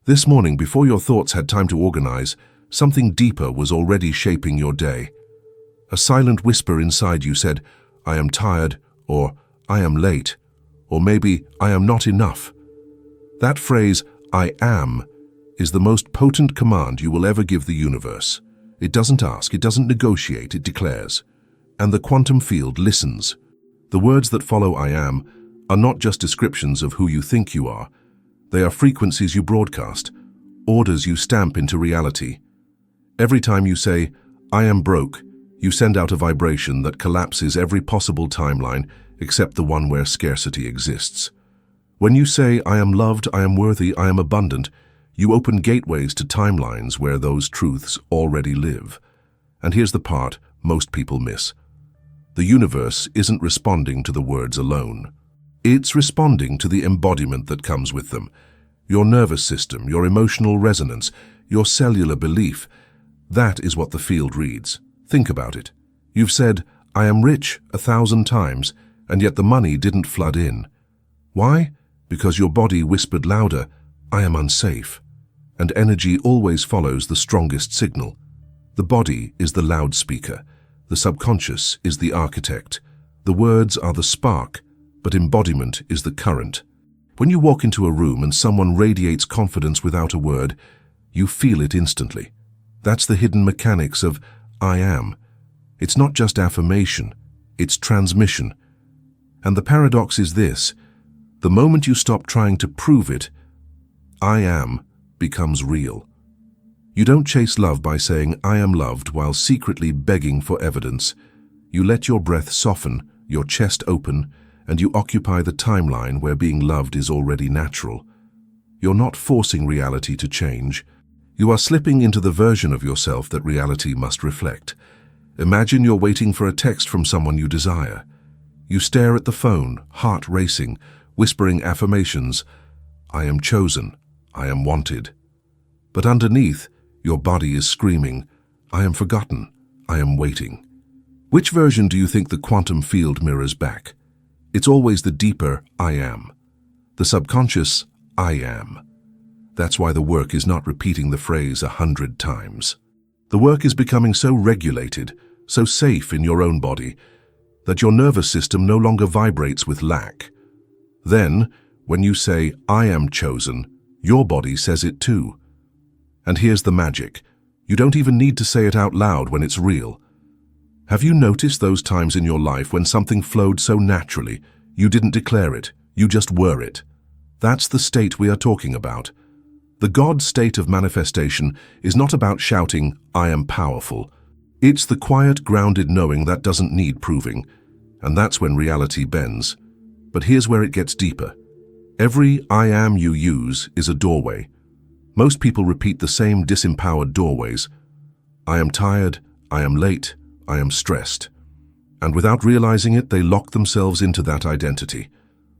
This morning, before your thoughts had time to organize, something deeper was already shaping your day. A silent whisper inside you said, "I am tired," or "I am late," or maybe "I am not enough." That phrase, "I am," is the most potent command you will ever give the universe. It doesn't ask, it doesn't negotiate, it declares. And the quantum field listens. The words that follow "I am" are not just descriptions of who you think you are. They are frequencies you broadcast, orders you stamp into reality. Every time you say, "I am broke," you send out a vibration that collapses every possible timeline except the one where scarcity exists. When you say, "I am loved, I am worthy, I am abundant," you open gateways to timelines where those truths already live. And here's the part most people miss. The universe isn't responding to the words alone. It's responding to the embodiment that comes with them. Your nervous system, your emotional resonance, your cellular belief. That is what the field reads. Think about it. You've said, "I am rich," 1,000 times, and yet the money didn't flood in. Why? Because your body whispered louder, "I am unsafe." And energy always follows the strongest signal. The body is the loudspeaker. The subconscious is the architect. The words are the spark, but embodiment is the current. When you walk into a room and someone radiates confidence without a word, you feel it instantly. That's the hidden mechanics of "I am." It's not just affirmation, it's transmission. And the paradox is this: the moment you stop trying to prove it, "I am" becomes real. You don't chase love by saying, "I am loved," while secretly begging for evidence. You let your breath soften, your chest open, and you occupy the timeline where being loved is already natural. You're not forcing reality to change. You are slipping into the version of yourself that reality must reflect. Imagine you're waiting for a text from someone you desire. You stare at the phone, heart racing, whispering affirmations, "I am chosen, I am wanted." But underneath, your body is screaming, "I am forgotten, I am waiting." Which version do you think the quantum field mirrors back? It's always the deeper "I am." The subconscious "I am." That's why the work is not repeating the phrase 100 times. The work is becoming so regulated, so safe in your own body, that your nervous system no longer vibrates with lack. Then, when you say, "I am chosen," your body says it too. And here's the magic. You don't even need to say it out loud when it's real. Have you noticed those times in your life when something flowed so naturally, you didn't declare it, you just were it? That's the state we are talking about. The God state of manifestation is not about shouting, "I am powerful." It's the quiet, grounded knowing that doesn't need proving. And that's when reality bends. But here's where it gets deeper. Every "I am" you use is a doorway. Most people repeat the same disempowered doorways. I am tired, I am late, I am stressed. And without realizing it, they lock themselves into that identity.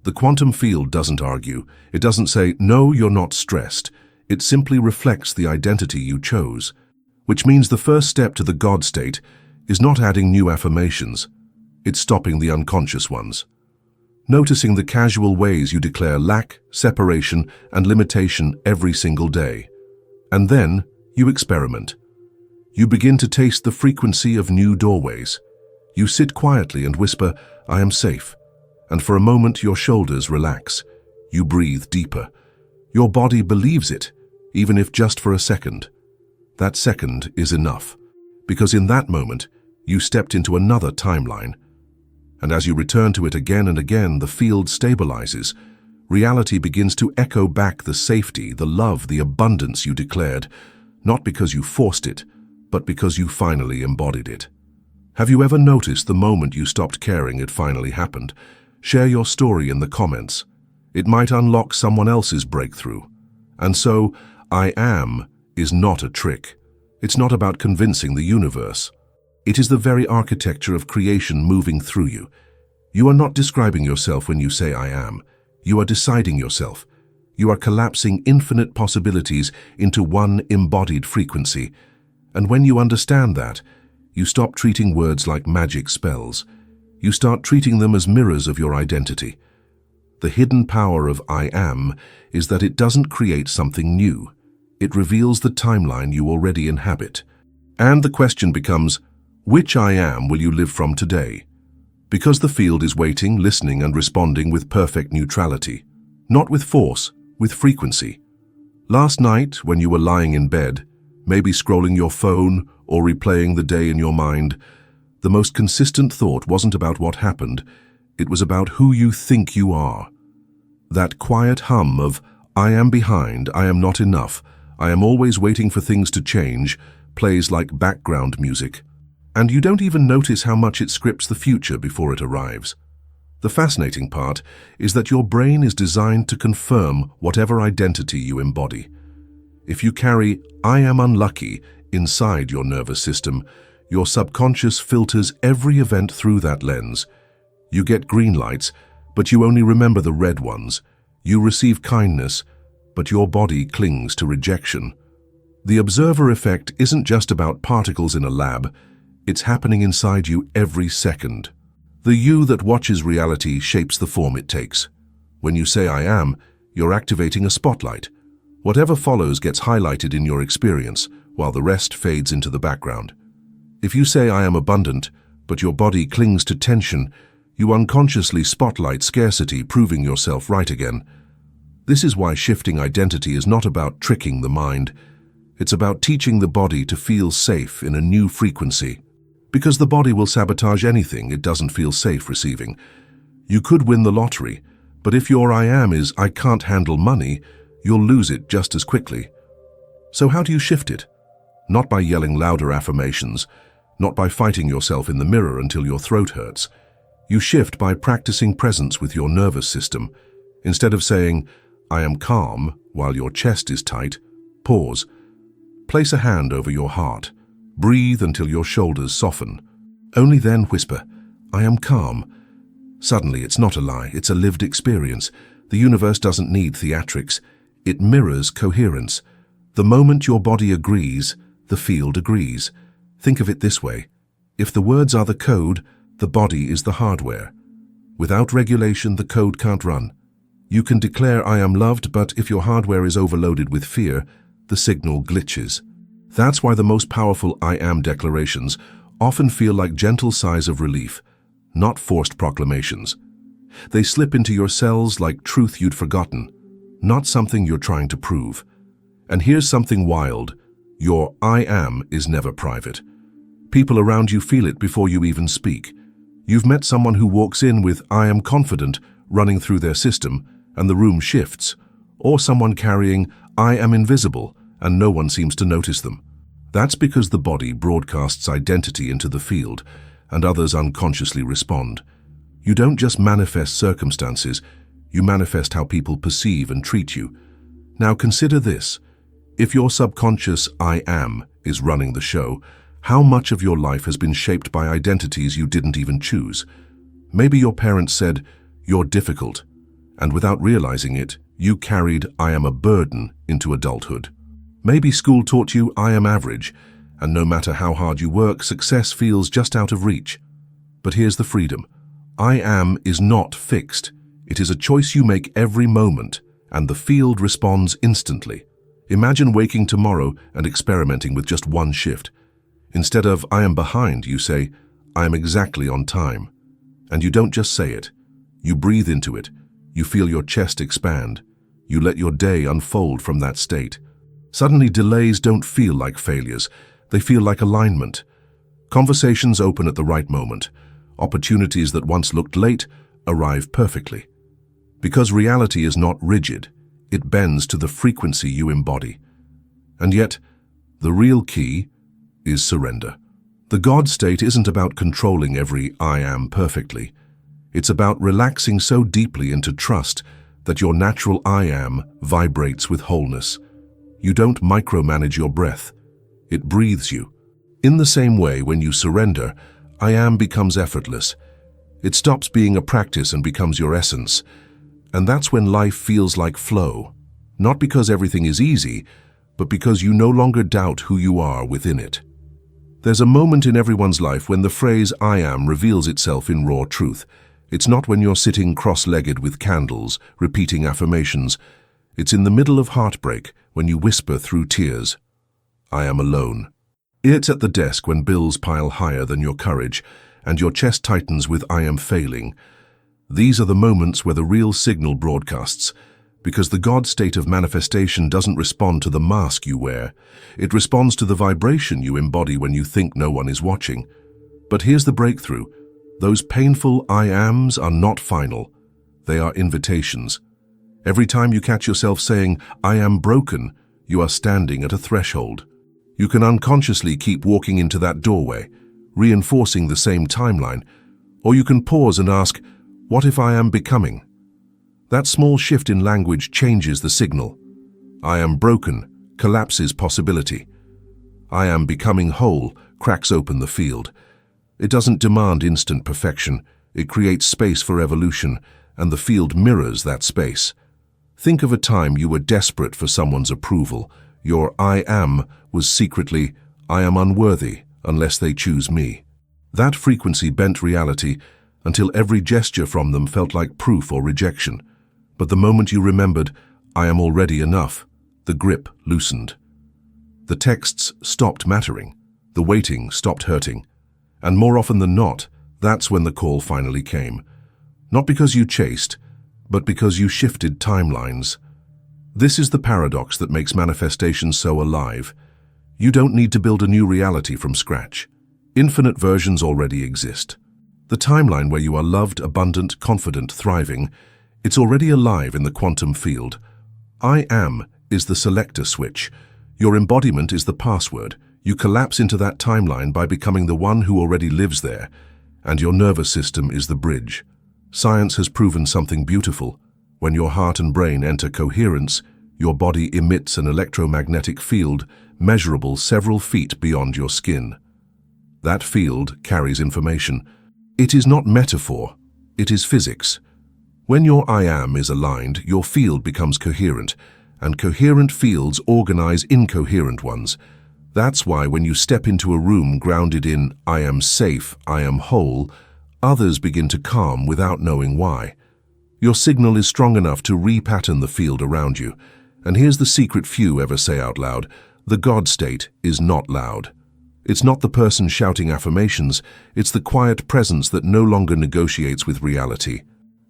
The quantum field doesn't argue. It doesn't say, "No, you're not stressed." It simply reflects the identity you chose. Which means the first step to the God state is not adding new affirmations. It's stopping the unconscious ones. Noticing the casual ways you declare lack, separation, and limitation every single day. And then you experiment. You begin to taste the frequency of new doorways. You sit quietly and whisper, "I am safe." And for a moment your shoulders relax. You breathe deeper. Your body believes it, even if just for a second. That second is enough, because in that moment you stepped into another timeline. And as you return to it again and again, the field stabilizes. Reality begins to echo back the safety, the love, the abundance you declared, not because you forced it, but because you finally embodied it. Have you ever noticed the moment you stopped caring it finally happened? Share your story in the comments. It might unlock someone else's breakthrough. And so, "I am" is not a trick. It's not about convincing the universe. It is the very architecture of creation moving through you. You are not describing yourself when you say "I am." You are deciding yourself. You are collapsing infinite possibilities into one embodied frequency. And when you understand that, you stop treating words like magic spells. You start treating them as mirrors of your identity. The hidden power of I Am is that it doesn't create something new. It reveals the timeline you already inhabit. And the question becomes, which I Am will you live from today? Because the field is waiting, listening, and responding with perfect neutrality. Not with force, with frequency. Last night, when you were lying in bed, maybe scrolling your phone or replaying the day in your mind, the most consistent thought wasn't about what happened, it was about who you think you are. That quiet hum of, I am behind, I am not enough, I am always waiting for things to change, plays like background music. And you don't even notice how much it scripts the future before it arrives. The fascinating part is that your brain is designed to confirm whatever identity you embody. If you carry I am unlucky inside your nervous system, your subconscious filters every event through that lens. You get green lights, but you only remember the red ones. You receive kindness, but your body clings to rejection. The observer effect isn't just about particles in a lab. It's happening inside you every second. The you that watches reality shapes the form it takes. When you say I am, you're activating a spotlight. Whatever follows gets highlighted in your experience, while the rest fades into the background. If you say I am abundant, but your body clings to tension, you unconsciously spotlight scarcity, proving yourself right again. This is why shifting identity is not about tricking the mind. It's about teaching the body to feel safe in a new frequency. Because the body will sabotage anything it doesn't feel safe receiving. You could win the lottery, but if your I am is I can't handle money, you'll lose it just as quickly. So how do you shift it? Not by yelling louder affirmations, not by fighting yourself in the mirror until your throat hurts. You shift by practicing presence with your nervous system. Instead of saying, I am calm, while your chest is tight, pause. Place a hand over your heart. Breathe until your shoulders soften. Only then whisper, I am calm. Suddenly, it's not a lie, it's a lived experience. The universe doesn't need theatrics. It mirrors coherence. The moment your body agrees, the field agrees. Think of it this way. If the words are the code, the body is the hardware. Without regulation, the code can't run. You can declare I am loved, but if your hardware is overloaded with fear, the signal glitches. That's why the most powerful I am declarations often feel like gentle sighs of relief, not forced proclamations. They slip into your cells like truth you'd forgotten, not something you're trying to prove. And here's something wild. Your I am is never private. People around you feel it before you even speak. You've met someone who walks in with I am confident running through their system and the room shifts, or someone carrying I am invisible and no one seems to notice them. That's because the body broadcasts identity into the field, and others unconsciously respond. You don't just manifest circumstances, you manifest how people perceive and treat you. Now consider this. If your subconscious I am is running the show, how much of your life has been shaped by identities you didn't even choose? Maybe your parents said, you're difficult, and without realizing it, you carried I am a burden into adulthood. Maybe school taught you I am average, and no matter how hard you work, success feels just out of reach. But here's the freedom. I am is not fixed. It is a choice you make every moment, and the field responds instantly. Imagine waking tomorrow and experimenting with just one shift. Instead of I am behind, you say, I am exactly on time. And you don't just say it. You breathe into it. You feel your chest expand. You let your day unfold from that state. Suddenly, delays don't feel like failures. They feel like alignment. Conversations open at the right moment. Opportunities that once looked late arrive perfectly. Because reality is not rigid, it bends to the frequency you embody. And yet, the real key is surrender. The God state isn't about controlling every I am perfectly. It's about relaxing so deeply into trust that your natural I am vibrates with wholeness. You don't micromanage your breath. It breathes you. In the same way, when you surrender, I am becomes effortless. It stops being a practice and becomes your essence. And that's when life feels like flow. Not because everything is easy, but because you no longer doubt who you are within it. There's a moment in everyone's life when the phrase I am reveals itself in raw truth. It's not when you're sitting cross-legged with candles, repeating affirmations. It's in the middle of heartbreak, when you whisper through tears, I am alone. It's at the desk when bills pile higher than your courage, and your chest tightens with I am failing. These are the moments where the real signal broadcasts, because the God state of manifestation doesn't respond to the mask you wear. It responds to the vibration you embody when you think no one is watching. But here's the breakthrough. Those painful I ams are not final. They are invitations. Every time you catch yourself saying, I am broken, you are standing at a threshold. You can unconsciously keep walking into that doorway, reinforcing the same timeline, or you can pause and ask, what if I am becoming? That small shift in language changes the signal. I am broken collapses possibility. I am becoming whole cracks open the field. It doesn't demand instant perfection. It creates space for evolution, and the field mirrors that space. Think of a time you were desperate for someone's approval. Your I am was secretly, I am unworthy unless they choose me. That frequency bent reality until every gesture from them felt like proof or rejection. But the moment you remembered, I am already enough, the grip loosened. The texts stopped mattering. The waiting stopped hurting. And more often than not, that's when the call finally came. Not because you chased, but because you shifted timelines. This is the paradox that makes manifestation so alive. You don't need to build a new reality from scratch. Infinite versions already exist. The timeline where you are loved, abundant, confident, thriving, it's already alive in the quantum field. I am is the selector switch. Your embodiment is the password. You collapse into that timeline by becoming the one who already lives there, and your nervous system is the bridge. Science has proven something beautiful. When your heart and brain enter coherence, your body emits an electromagnetic field measurable several feet beyond your skin. That field carries information. It is not metaphor, it is physics. When your I am is aligned, your field becomes coherent, and coherent fields organize incoherent ones. That's why when you step into a room grounded in I am safe, I am whole, others begin to calm without knowing why. Your signal is strong enough to repattern the field around you. And here's the secret few ever say out loud, the God state is not loud. It's not the person shouting affirmations, it's the quiet presence that no longer negotiates with reality.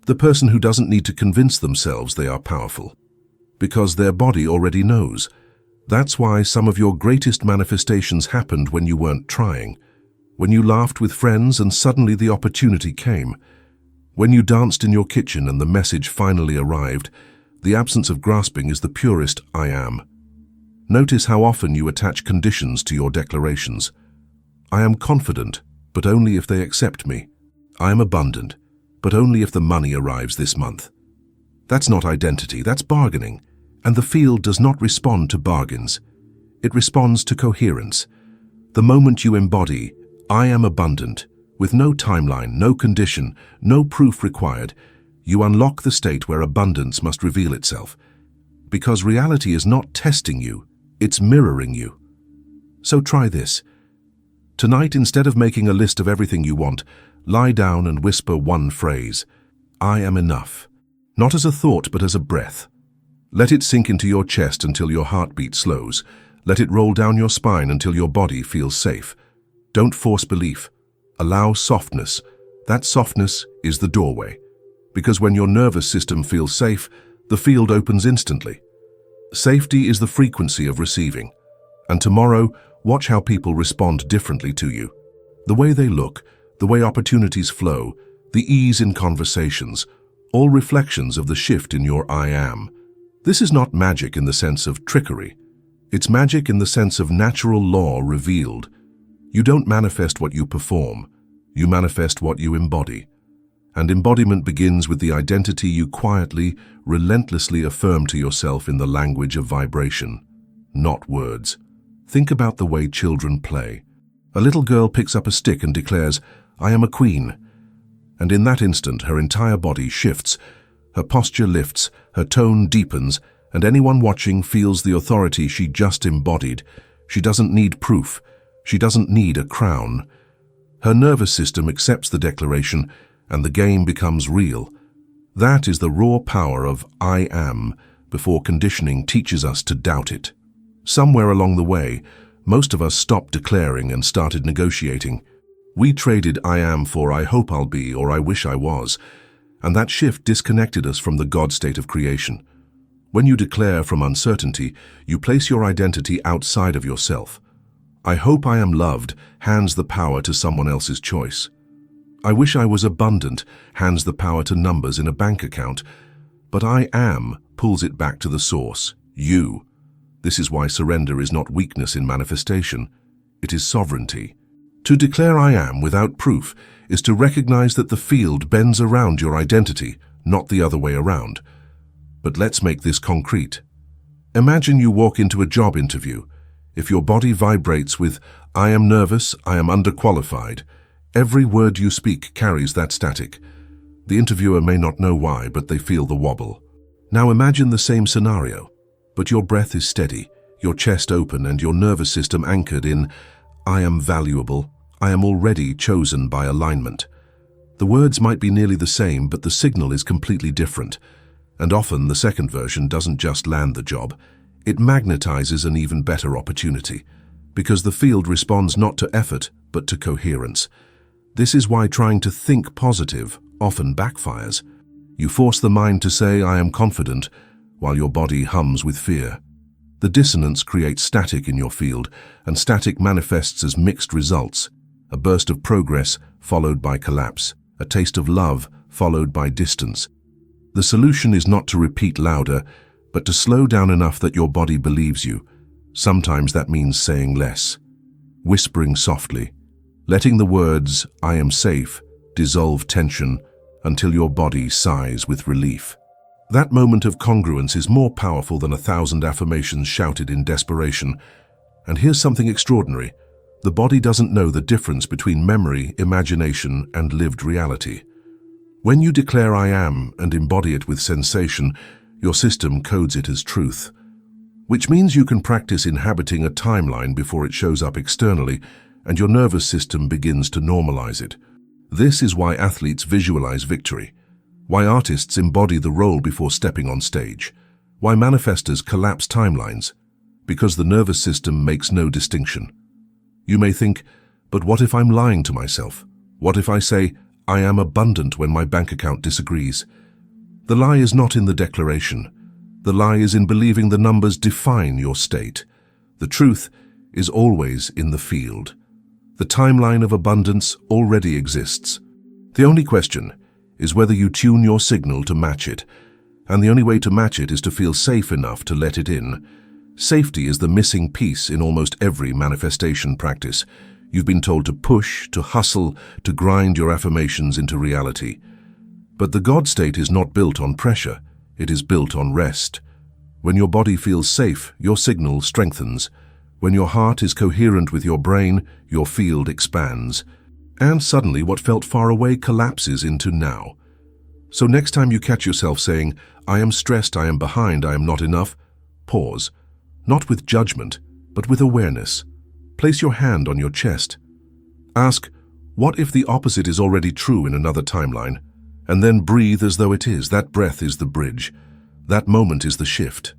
The person who doesn't need to convince themselves they are powerful. Because their body already knows. That's why some of your greatest manifestations happened when you weren't trying. When you laughed with friends and suddenly the opportunity came. When you danced in your kitchen and the message finally arrived, the absence of grasping is the purest I am. Notice how often you attach conditions to your declarations. I am confident, but only if they accept me. I am abundant, but only if the money arrives this month. That's not identity, that's bargaining. And the field does not respond to bargains. It responds to coherence. The moment you embody, I am abundant, with no timeline, no condition, no proof required, you unlock the state where abundance must reveal itself. Because reality is not testing you, it's mirroring you. So try this. Tonight, instead of making a list of everything you want, lie down and whisper one phrase. I am enough. Not as a thought, but as a breath. Let it sink into your chest until your heartbeat slows. Let it roll down your spine until your body feels safe. Don't force belief. Allow softness. That softness is the doorway. Because when your nervous system feels safe, the field opens instantly. Safety is the frequency of receiving. And tomorrow, watch how people respond differently to you. The way they look, the way opportunities flow, the ease in conversations, all reflections of the shift in your I am. This is not magic in the sense of trickery. It's magic in the sense of natural law revealed. You don't manifest what you perform. You manifest what you embody. And embodiment begins with the identity you quietly, relentlessly affirm to yourself in the language of vibration, not words. Think about the way children play. A little girl picks up a stick and declares, I am a queen. And in that instant, her entire body shifts. Her posture lifts, her tone deepens, and anyone watching feels the authority she just embodied. She doesn't need proof. She doesn't need a crown. Her nervous system accepts the declaration, and the game becomes real. That is the raw power of I am before conditioning teaches us to doubt it. Somewhere along the way, most of us stopped declaring and started negotiating. We traded I am for I hope I'll be or I wish I was, and that shift disconnected us from the God state of creation. When you declare from uncertainty, you place your identity outside of yourself. I hope I am loved hands the power to someone else's choice. I wish I was abundant hands the power to numbers in a bank account, but I am pulls it back to the source, you. This is why surrender is not weakness in manifestation, it is sovereignty. To declare I am without proof is to recognize that the field bends around your identity, not the other way around. But let's make this concrete. Imagine you walk into a job interview. If your body vibrates with, I am nervous, I am underqualified, every word you speak carries that static. The interviewer may not know why, but they feel the wobble. Now imagine the same scenario, but your breath is steady, your chest open, and your nervous system anchored in, I am valuable, I am already chosen by alignment. The words might be nearly the same, but the signal is completely different. And often the second version doesn't just land the job, it magnetizes an even better opportunity, because the field responds not to effort, but to coherence. This is why trying to think positive often backfires. You force the mind to say, I am confident, while your body hums with fear. The dissonance creates static in your field, and static manifests as mixed results, a burst of progress followed by collapse, a taste of love followed by distance. The solution is not to repeat louder, but to slow down enough that your body believes you. Sometimes that means saying less, whispering softly, letting the words, I am safe, dissolve tension until your body sighs with relief. That moment of congruence is more powerful than 1,000 affirmations shouted in desperation. And here's something extraordinary. The body doesn't know the difference between memory, imagination, and lived reality. When you declare I am and embody it with sensation, your system codes it as truth. Which means you can practice inhabiting a timeline before it shows up externally, and your nervous system begins to normalize it. This is why athletes visualize victory, why artists embody the role before stepping on stage, why manifestors collapse timelines, because the nervous system makes no distinction. You may think, but what if I'm lying to myself? What if I say, I am abundant when my bank account disagrees? The lie is not in the declaration. The lie is in believing the numbers define your state. The truth is always in the field. The timeline of abundance already exists. The only question is whether you tune your signal to match it, and the only way to match it is to feel safe enough to let it in. Safety is the missing piece in almost every manifestation practice. You've been told to push, to hustle, to grind your affirmations into reality. But the God state is not built on pressure, it is built on rest. When your body feels safe, your signal strengthens. When your heart is coherent with your brain, your field expands. And suddenly what felt far away collapses into now. So next time you catch yourself saying, I am stressed, I am behind, I am not enough, pause. Not with judgment, but with awareness. Place your hand on your chest. Ask, what if the opposite is already true in another timeline? And then breathe as though it is. That breath is the bridge. That moment is the shift.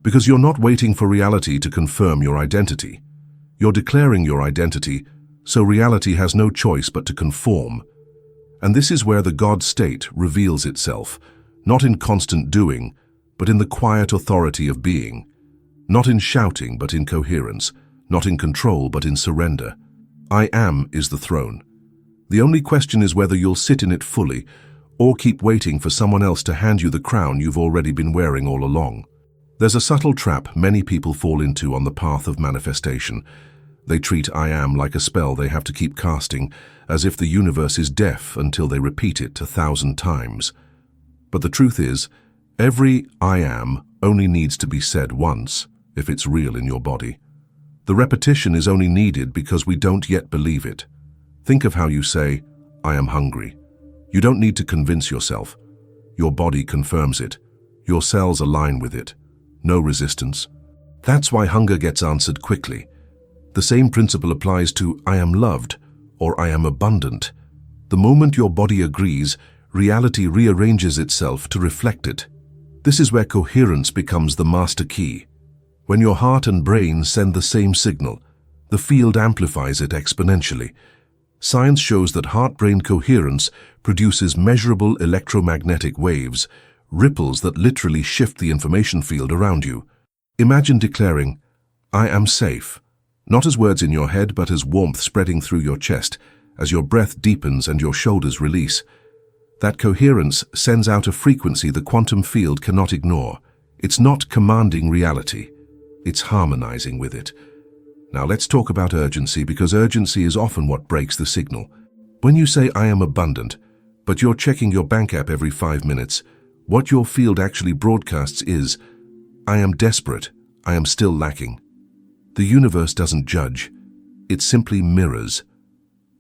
Because you're not waiting for reality to confirm your identity. You're declaring your identity, so reality has no choice but to conform. And this is where the God state reveals itself, not in constant doing, but in the quiet authority of being. Not in shouting, but in coherence. Not in control, but in surrender. I am is the throne. The only question is whether you'll sit in it fully, or keep waiting for someone else to hand you the crown you've already been wearing all along. There's a subtle trap many people fall into on the path of manifestation. They treat I am like a spell they have to keep casting, as if the universe is deaf until they repeat it 1,000 times. But the truth is, every I am only needs to be said once, if it's real in your body. The repetition is only needed because we don't yet believe it. Think of how you say, I am hungry. You don't need to convince yourself. Your body confirms it. Your cells align with it. No resistance. That's why hunger gets answered quickly. The same principle applies to I am loved or I am abundant. The moment your body agrees, reality rearranges itself to reflect it. This is where coherence becomes the master key. When your heart and brain send the same signal, the field amplifies it exponentially. Science shows that heart-brain coherence produces measurable electromagnetic waves, ripples that literally shift the information field around you. Imagine declaring, "I am safe," not as words in your head, but as warmth spreading through your chest, as your breath deepens and your shoulders release. That coherence sends out a frequency the quantum field cannot ignore. It's not commanding reality, it's harmonizing with it. Now let's talk about urgency, because urgency is often what breaks the signal. When you say, "I am abundant," but you're checking your bank app every 5 minutes, what your field actually broadcasts is, "I am desperate, I am still lacking." The universe doesn't judge, it simply mirrors.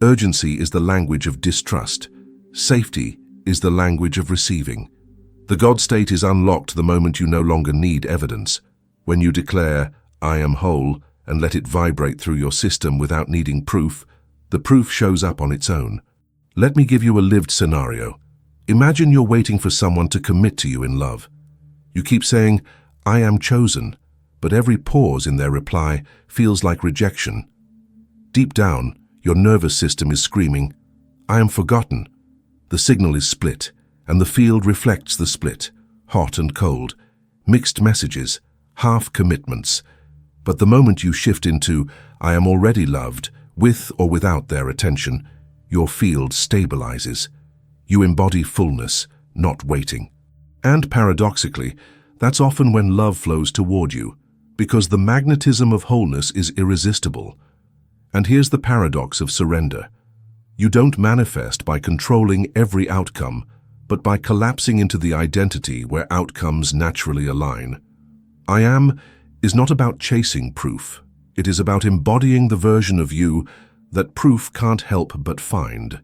Urgency is the language of distrust. Safety is the language of receiving. The God state is unlocked the moment you no longer need evidence. When you declare, "I am whole," and let it vibrate through your system without needing proof, the proof shows up on its own. Let me give you a lived scenario. Imagine you're waiting for someone to commit to you in love. You keep saying, "I am chosen," but every pause in their reply feels like rejection. Deep down, your nervous system is screaming, "I am forgotten." The signal is split, and the field reflects the split, hot and cold, mixed messages, half commitments. But the moment you shift into, "I am already loved," with or without their attention, your field stabilizes. You embody fullness, not waiting. And paradoxically, that's often when love flows toward you, because the magnetism of wholeness is irresistible. And here's the paradox of surrender. You don't manifest by controlling every outcome, but by collapsing into the identity where outcomes naturally align. I am is not about chasing proof. It is about embodying the version of you that proof can't help but find.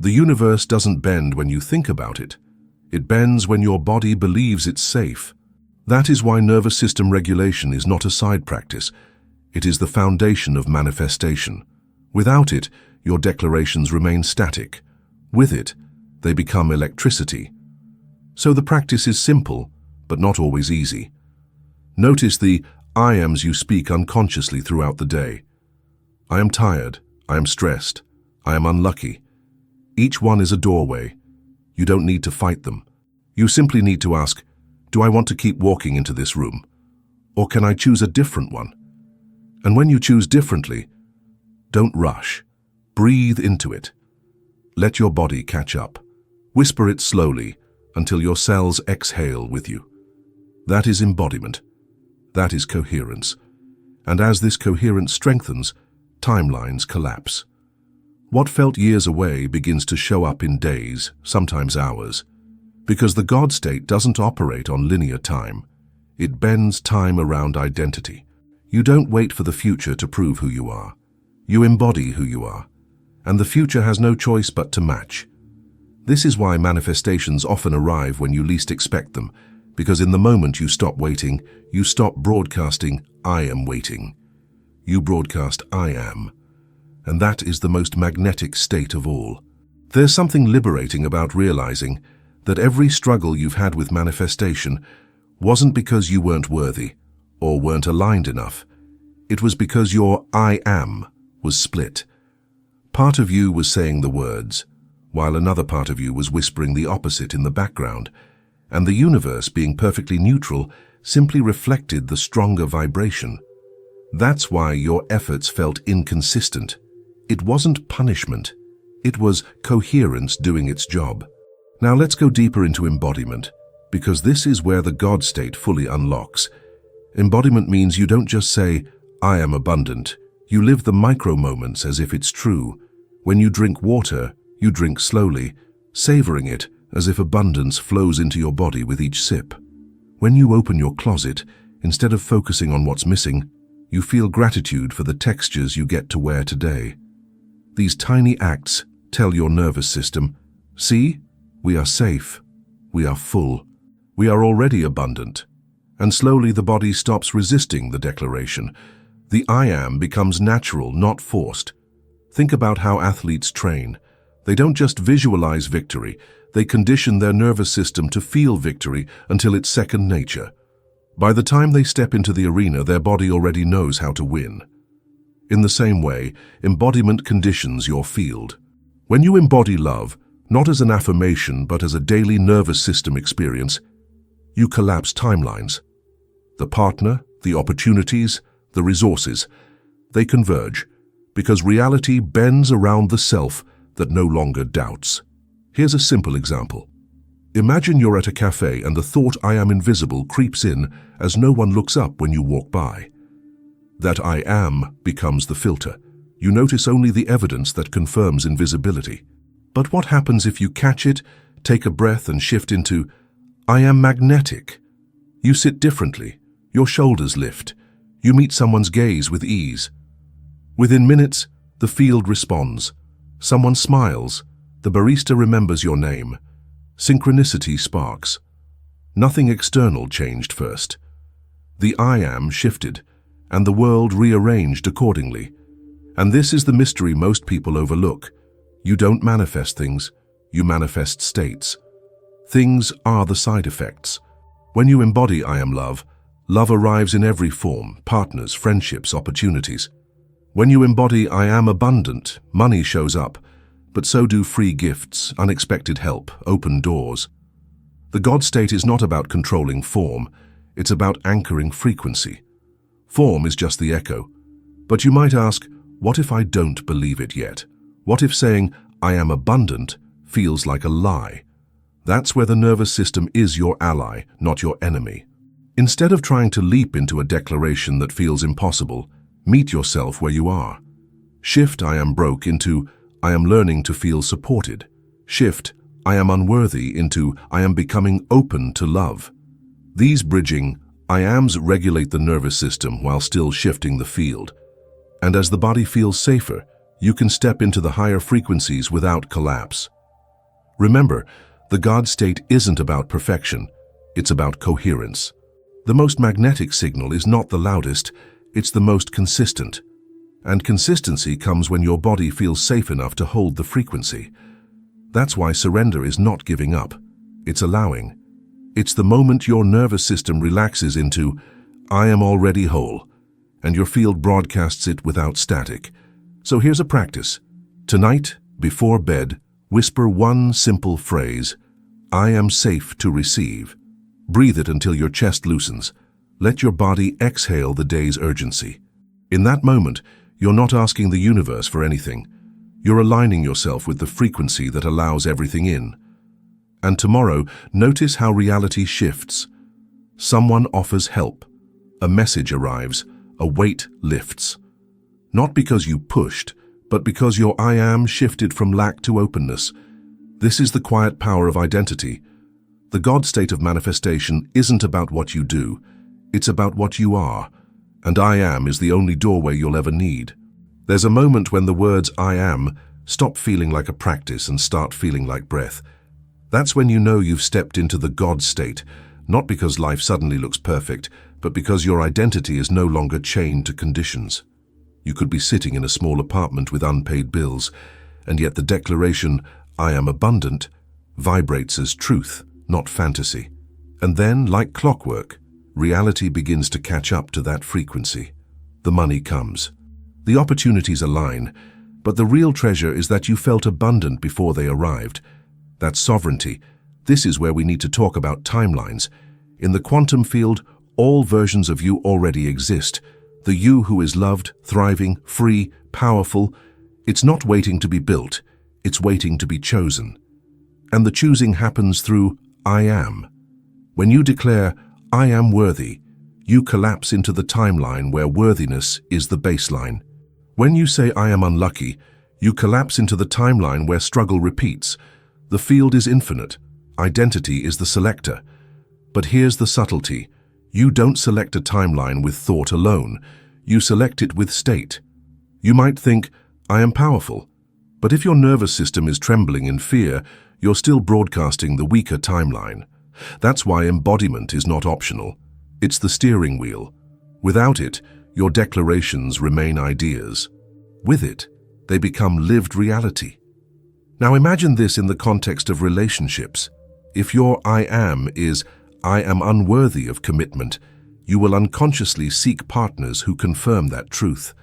The universe doesn't bend when you think about it. It bends when your body believes it's safe. That is why nervous system regulation is not a side practice. It is the foundation of manifestation. Without it, your declarations remain static. With it, they become electricity. So the practice is simple, but not always easy. Notice the "I ams" you speak unconsciously throughout the day. I am tired, I am stressed, I am unlucky. Each one is a doorway. You don't need to fight them. You simply need to ask, do I want to keep walking into this room? Or can I choose a different one? And when you choose differently, don't rush. Breathe into it. Let your body catch up. Whisper it slowly until your cells exhale with you. That is embodiment. That is coherence. And as this coherence strengthens, timelines collapse. What felt years away begins to show up in days, sometimes hours. Because the God state doesn't operate on linear time. It bends time around identity. You don't wait for the future to prove who you are. You embody who you are. And the future has no choice but to match. This is why manifestations often arrive when you least expect them, because in the moment you stop waiting, you stop broadcasting, "I am waiting." You broadcast, "I am." And that is the most magnetic state of all. There's something liberating about realizing that every struggle you've had with manifestation wasn't because you weren't worthy or weren't aligned enough. It was because your "I am" was split. Part of you was saying the words, while another part of you was whispering the opposite in the background, and the universe, being perfectly neutral, simply reflected the stronger vibration. That's why your efforts felt inconsistent. It wasn't punishment. It was coherence doing its job. Now let's go deeper into embodiment, because this is where the God state fully unlocks. Embodiment means you don't just say, "I am abundant." You live the micro moments as if it's true. When you drink water, you drink slowly, savoring it as if abundance flows into your body with each sip. When you open your closet, instead of focusing on what's missing, you feel gratitude for the textures you get to wear today. These tiny acts tell your nervous system, "See, we are safe, we are full, we are already abundant." And slowly the body stops resisting the declaration. The "I am" becomes natural, not forced. Think about how athletes train. They don't just visualize victory, they condition their nervous system to feel victory until it's second nature. By the time they step into the arena, their body already knows how to win. In the same way, embodiment conditions your field. When you embody love, not as an affirmation but as a daily nervous system experience, you collapse timelines. The partner, the opportunities, the resources, they converge because reality bends around the self that no longer doubts. Here's a simple example. Imagine you're at a cafe and the thought "I am invisible" creeps in as no one looks up when you walk by. That "I am" becomes the filter. You notice only the evidence that confirms invisibility. But what happens if you catch it, take a breath and shift into "I am magnetic"? You sit differently. Your shoulders lift. You meet someone's gaze with ease. Within minutes, the field responds. Someone smiles. The barista remembers your name. Synchronicity sparks. Nothing external changed first. The "I am" shifted, and the world rearranged accordingly. And this is the mystery most people overlook. You don't manifest things, you manifest states. Things are the side effects. When you embody "I am love", love arrives in every form: partners, friendships, opportunities. When you embody "I am abundant", money shows up, but so do free gifts, unexpected help, open doors. The God state is not about controlling form, it's about anchoring frequency. Form is just the echo. But you might ask, what if I don't believe it yet? What if saying "I am abundant" feels like a lie? That's where the nervous system is your ally, not your enemy. Instead of trying to leap into a declaration that feels impossible, meet yourself where you are. Shift "I am broke" into "I am learning to feel supported." Shift "I am unworthy" into "I am becoming open to love." These bridging "I ams" regulate the nervous system while still shifting the field. And as the body feels safer, you can step into the higher frequencies without collapse. Remember, the God state isn't about perfection, it's about coherence. The most magnetic signal is not the loudest, it's the most consistent. And consistency comes when your body feels safe enough to hold the frequency. That's why surrender is not giving up, it's allowing. It's the moment your nervous system relaxes into "I am already whole", and your field broadcasts it without static. So here's a practice. Tonight, before bed, whisper one simple phrase: "I am safe to receive." Breathe it until your chest loosens. Let your body exhale the day's urgency. In that moment, you're not asking the universe for anything. You're aligning yourself with the frequency that allows everything in. And tomorrow, notice how reality shifts. Someone offers help. A message arrives. A weight lifts. Not because you pushed, but because your "I am" shifted from lack to openness. This is the quiet power of identity. The God state of manifestation isn't about what you do, it's about what you are. And "I am" is the only doorway you'll ever need. There's a moment when the words "I am" stop feeling like a practice and start feeling like breath. That's when you know you've stepped into the God state, not because life suddenly looks perfect, but because your identity is no longer chained to conditions. You could be sitting in a small apartment with unpaid bills, and yet the declaration "I am abundant" vibrates as truth, not fantasy. And then, like clockwork, reality begins to catch up to that frequency. The money comes. The opportunities align, but the real treasure is that you felt abundant before they arrived. That's sovereignty. This is where we need to talk about timelines. In the quantum field, all versions of you already exist. The you who is loved, thriving, free, powerful. It's not waiting to be built, it's waiting to be chosen. And the choosing happens through "I am". When you declare "I am worthy", you collapse into the timeline where worthiness is the baseline. When you say "I am unlucky", you collapse into the timeline where struggle repeats. The field is infinite. Identity is the selector. But here's the subtlety. You don't select a timeline with thought alone. You select it with state. You might think, "I am powerful". But if your nervous system is trembling in fear, you're still broadcasting the weaker timeline. That's why embodiment is not optional. It's the steering wheel. Without it, your declarations remain ideas. With it, they become lived reality. Now imagine this in the context of relationships. If your I am is, I am unworthy of commitment, you will unconsciously seek partners who confirm that truth.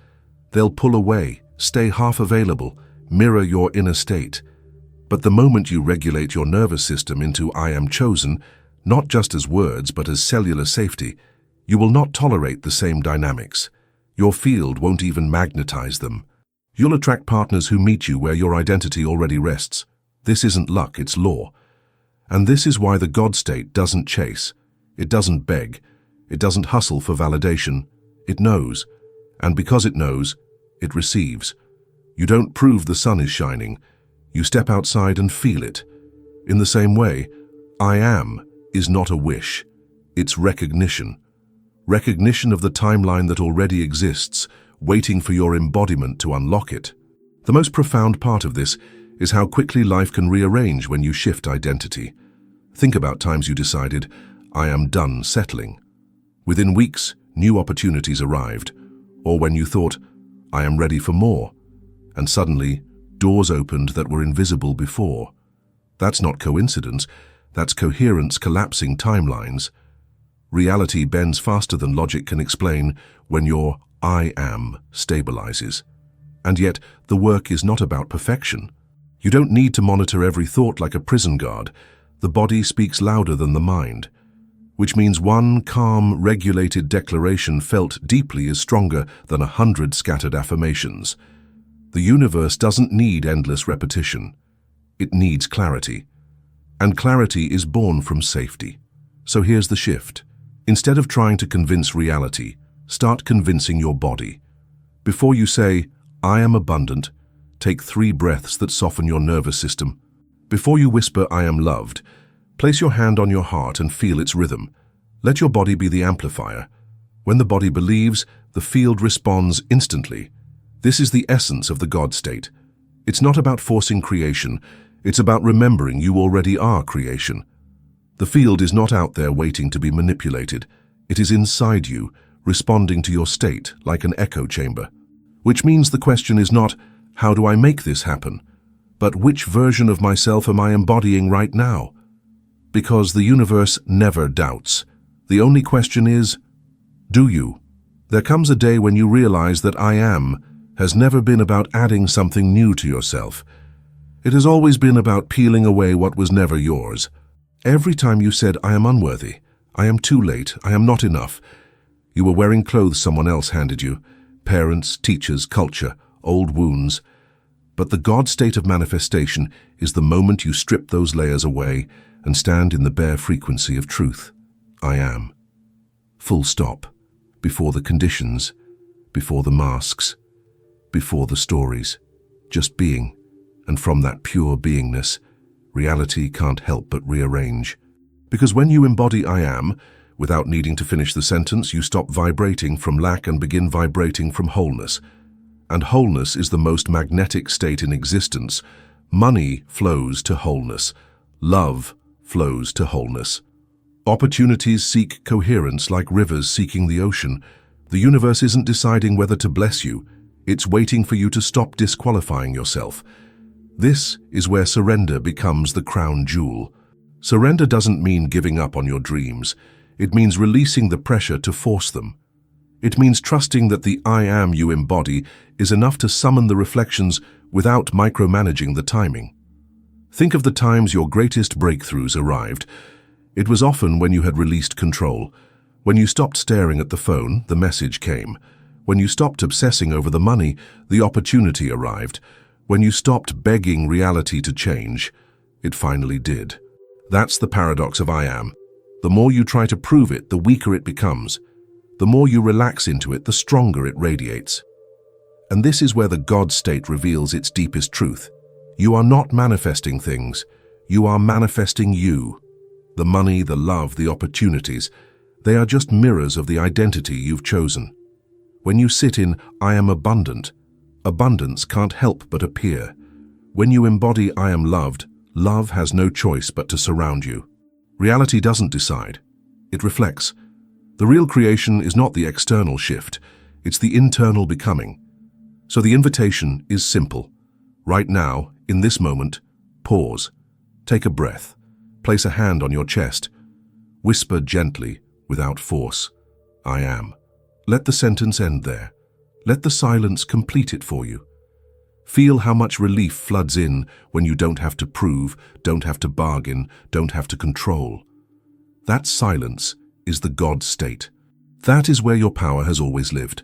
They'll pull away, stay half available, mirror your inner state. But the moment you regulate your nervous system into I am chosen, not just as words but as cellular safety, you will not tolerate the same dynamics. Your field won't even magnetize them. You'll attract partners who meet you where your identity already rests. This isn't luck, it's law. And this is why the God state doesn't chase. It doesn't beg. It doesn't hustle for validation. It knows. And because it knows, it receives. You don't prove the sun is shining. You step outside and feel it. In the same way, I am is not a wish. It's recognition. Recognition of the timeline that already exists, waiting for your embodiment to unlock it. The most profound part of this is how quickly life can rearrange when you shift identity. Think about times you decided, I am done settling. Within weeks, new opportunities arrived. Or when you thought, I am ready for more. And suddenly, doors opened that were invisible before. That's not coincidence, that's coherence collapsing timelines. Reality bends faster than logic can explain when your I am stabilizes. And yet, the work is not about perfection. You don't need to monitor every thought like a prison guard. The body speaks louder than the mind, which means one calm, regulated declaration felt deeply is stronger than 100 scattered affirmations. The universe doesn't need endless repetition. It needs clarity. And clarity is born from safety. So here's the shift. Instead of trying to convince reality, start convincing your body. Before you say, I am abundant, take 3 breaths that soften your nervous system. Before you whisper, I am loved, place your hand on your heart and feel its rhythm. Let your body be the amplifier. When the body believes, the field responds instantly. This is the essence of the God state. It's not about forcing creation, it's about remembering you already are creation. The field is not out there waiting to be manipulated. It is inside you, responding to your state like an echo chamber. Which means the question is not, how do I make this happen? But which version of myself am I embodying right now? Because the universe never doubts. The only question is, do you? There comes a day when you realize that I am has never been about adding something new to yourself. It has always been about peeling away what was never yours. Every time you said, I am unworthy, I am too late, I am not enough, you were wearing clothes someone else handed you, parents, teachers, culture, old wounds. But the God state of manifestation is the moment you strip those layers away and stand in the bare frequency of truth. I am. Full stop. Before the conditions, before the masks, before the stories. Just being. And from that pure beingness, reality can't help but rearrange. Because when you embody I am, without needing to finish the sentence, you stop vibrating from lack and begin vibrating from wholeness. And wholeness is the most magnetic state in existence. Money flows to wholeness. Love flows to wholeness. Opportunities seek coherence like rivers seeking the ocean. The universe isn't deciding whether to bless you. It's waiting for you to stop disqualifying yourself. This is where surrender becomes the crown jewel. Surrender doesn't mean giving up on your dreams. It means releasing the pressure to force them. It means trusting that the I am you embody is enough to summon the reflections without micromanaging the timing. Think of the times your greatest breakthroughs arrived. It was often when you had released control. When you stopped staring at the phone, the message came. When you stopped obsessing over the money, the opportunity arrived. When you stopped begging reality to change, it finally did. That's the paradox of I am. The more you try to prove it, the weaker it becomes. The more you relax into it, the stronger it radiates. And this is where the God state reveals its deepest truth. You are not manifesting things. You are manifesting you. The money, the love, the opportunities, they are just mirrors of the identity you've chosen. When you sit in I am abundant, abundance can't help but appear. When you embody I am loved, love has no choice but to surround you. Reality doesn't decide. It reflects. The real creation is not the external shift, it's the internal becoming. So the invitation is simple. Right now, in this moment, Pause. Take a breath. Place a hand on your chest. Whisper gently, without force, I am. Let the sentence end there. Let the silence complete it for you. Feel how much relief floods in when you don't have to prove, don't have to bargain, don't have to control. That silence is the God state. That is where your power has always lived.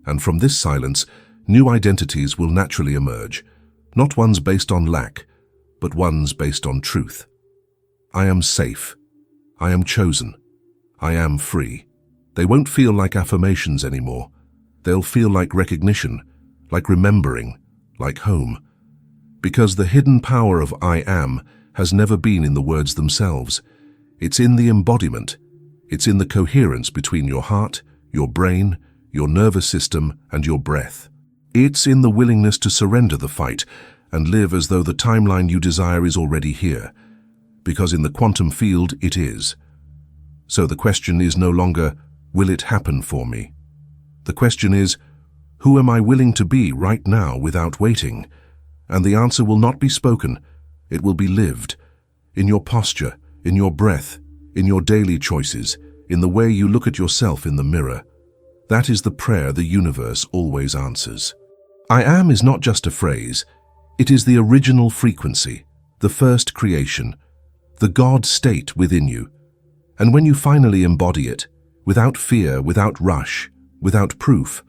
And from this silence, new identities will naturally emerge, not ones based on lack, but ones based on truth. I am safe. I am chosen. I am free. They won't feel like affirmations anymore. They'll feel like recognition, like remembering, like home. Because the hidden power of I am has never been in the words themselves. It's in the embodiment. It's in the coherence between your heart, your brain, your nervous system, and your breath. It's in the willingness to surrender the fight and live as though the timeline you desire is already here. Because in the quantum field, it is. So the question is no longer, will it happen for me? The question is, who am I willing to be right now without waiting? And the answer will not be spoken. It will be lived. In your posture, in your breath, in your daily choices, in the way you look at yourself in the mirror. That is the prayer the universe always answers. I am is not just a phrase. It is the original frequency, the first creation, the God state within you. And when you finally embody it, without fear, without rush, without proof,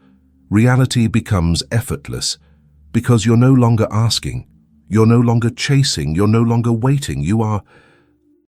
reality becomes effortless because you're no longer asking, you're no longer chasing, you're no longer waiting, you are